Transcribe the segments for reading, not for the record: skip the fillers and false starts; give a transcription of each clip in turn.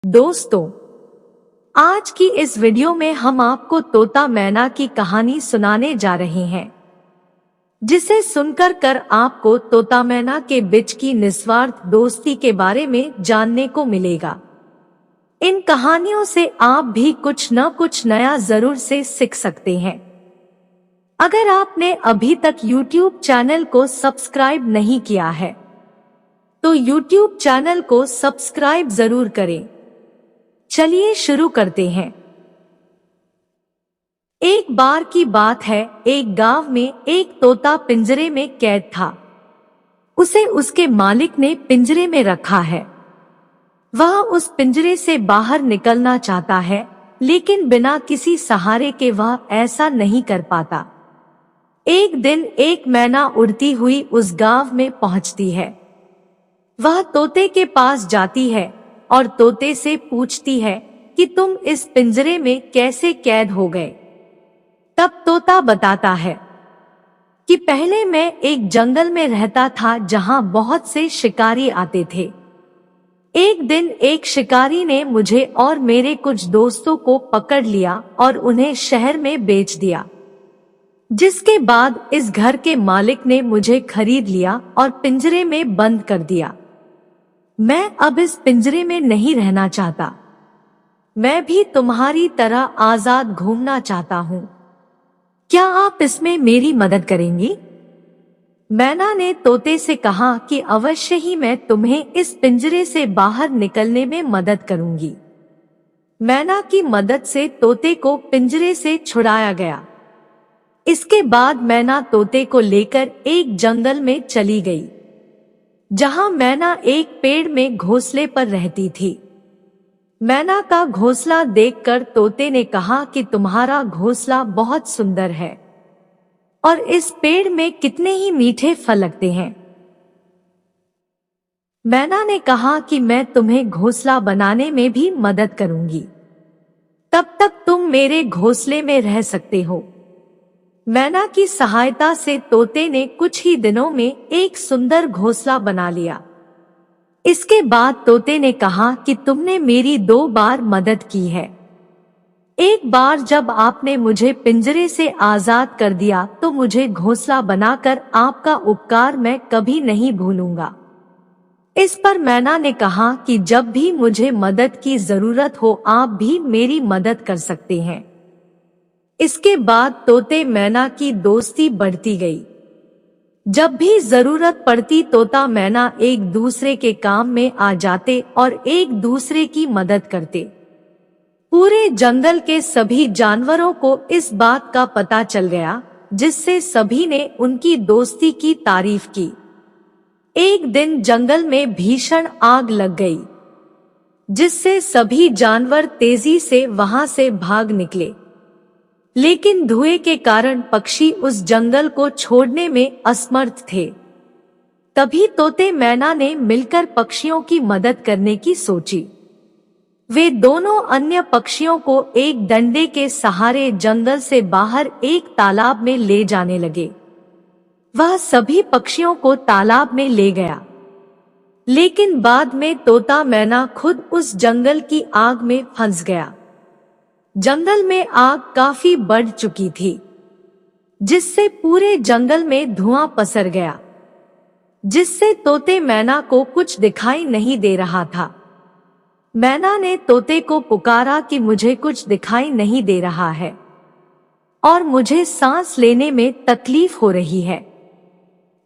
दोस्तों, आज की इस वीडियो में हम आपको तोता मैना की कहानी सुनाने जा रहे हैं, जिसे सुनकर आपको तोता मैना के बीच की निस्वार्थ दोस्ती के बारे में जानने को मिलेगा। इन कहानियों से आप भी कुछ न कुछ नया जरूर से सीख सकते हैं। अगर आपने अभी तक YouTube चैनल को सब्सक्राइब नहीं किया है, तो YouTube चैनल को सब्सक्राइब जरूर करें। चलिए शुरू करते हैं। एक बार की बात है, एक गांव में एक तोता पिंजरे में कैद था। उसे उसके मालिक ने पिंजरे में रखा है। वह उस पिंजरे से बाहर निकलना चाहता है, लेकिन बिना किसी सहारे के वह ऐसा नहीं कर पाता। एक दिन एक मैना उड़ती हुई उस गांव में पहुंचती है। वह तोते के पास जाती है और तोते से पूछती है कि तुम इस पिंजरे में कैसे कैद हो गए। तब तोता बताता है कि पहले मैं एक जंगल में रहता था जहां बहुत से शिकारी आते थे। एक दिन एक शिकारी ने मुझे और मेरे कुछ दोस्तों को पकड़ लिया और उन्हें शहर में बेच दिया, जिसके बाद इस घर के मालिक ने मुझे खरीद लिया और पिंजरे में बंद कर दिया। मैं अब इस पिंजरे में नहीं रहना चाहता। मैं भी तुम्हारी तरह आजाद घूमना चाहता हूँ। क्या आप इसमें मेरी मदद करेंगी? मैना ने तोते से कहा कि अवश्य ही मैं तुम्हें इस पिंजरे से बाहर निकलने में मदद करूंगी। मैना की मदद से तोते को पिंजरे से छुड़ाया गया। इसके बाद मैना तोते को लेकर एक जंगल में चली गई, जहां मैना एक पेड़ में घोंसले पर रहती थी। मैना का घोंसला देखकर तोते ने कहा कि तुम्हारा घोंसला बहुत सुंदर है और इस पेड़ में कितने ही मीठे फल लगते हैं। मैना ने कहा कि मैं तुम्हें घोंसला बनाने में भी मदद करूंगी, तब तक तुम मेरे घोंसले में रह सकते हो। मैना की सहायता से तोते ने कुछ ही दिनों में एक सुंदर घोंसला बना लिया। इसके बाद तोते ने कहा कि तुमने मेरी 2 बार मदद की है। एक बार जब आपने मुझे पिंजरे से आजाद कर दिया, तो मुझे घोंसला बनाकर आपका उपकार मैं कभी नहीं भूलूंगा। इस पर मैना ने कहा कि जब भी मुझे मदद की जरूरत हो, आप भी मेरी मदद कर सकते हैं। इसके बाद तोते मैना की दोस्ती बढ़ती गई। जब भी जरूरत पड़ती तोता मैना एक दूसरे के काम में आ जाते और एक दूसरे की मदद करते। पूरे जंगल के सभी जानवरों को इस बात का पता चल गया, जिससे सभी ने उनकी दोस्ती की तारीफ की। एक दिन जंगल में भीषण आग लग गई, जिससे सभी जानवर तेजी से वहां से भाग निकले। लेकिन धुएं के कारण पक्षी उस जंगल को छोड़ने में असमर्थ थे। तभी तोते मैना ने मिलकर पक्षियों की मदद करने की सोची। वे दोनों अन्य पक्षियों को एक डंडे के सहारे जंगल से बाहर एक तालाब में ले जाने लगे। वह सभी पक्षियों को तालाब में ले गया, लेकिन बाद में तोता मैना खुद उस जंगल की आग में फंस गया। जंगल में आग काफी बढ़ चुकी थी, जिससे पूरे जंगल में धुआं पसर गया, जिससे तोते मैना को कुछ दिखाई नहीं दे रहा था। मैना ने तोते को पुकारा कि मुझे कुछ दिखाई नहीं दे रहा है और मुझे सांस लेने में तकलीफ हो रही है।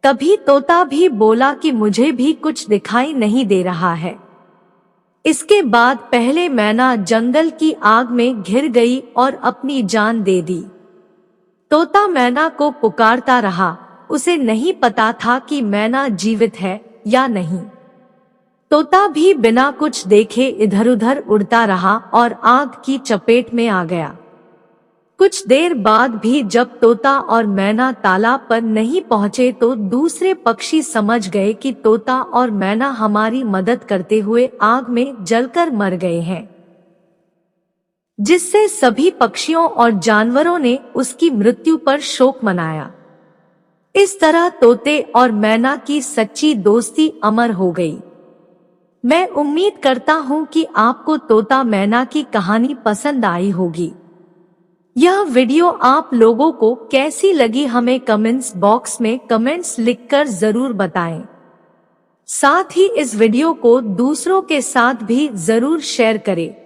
तभी तोता भी बोला कि मुझे भी कुछ दिखाई नहीं दे रहा है। इसके बाद पहले मैना जंगल की आग में घिर गई और अपनी जान दे दी। तोता मैना को पुकारता रहा। उसे नहीं पता था कि मैना जीवित है या नहीं। तोता भी बिना कुछ देखे इधर-उधर उड़ता रहा और आग की चपेट में आ गया। कुछ देर बाद भी जब तोता और मैना तालाब पर नहीं पहुंचे, तो दूसरे पक्षी समझ गए कि तोता और मैना हमारी मदद करते हुए आग में जलकर मर गए हैं, जिससे सभी पक्षियों और जानवरों ने उसकी मृत्यु पर शोक मनाया। इस तरह तोते और मैना की सच्ची दोस्ती अमर हो गई। मैं उम्मीद करता हूँ कि आपको तोता मैना की कहानी पसंद आई होगी। यह वीडियो आप लोगों को कैसी लगी हमें कमेंट्स बॉक्स में कमेंट्स लिखकर जरूर बताएं। साथ ही इस वीडियो को दूसरों के साथ भी जरूर शेयर करें।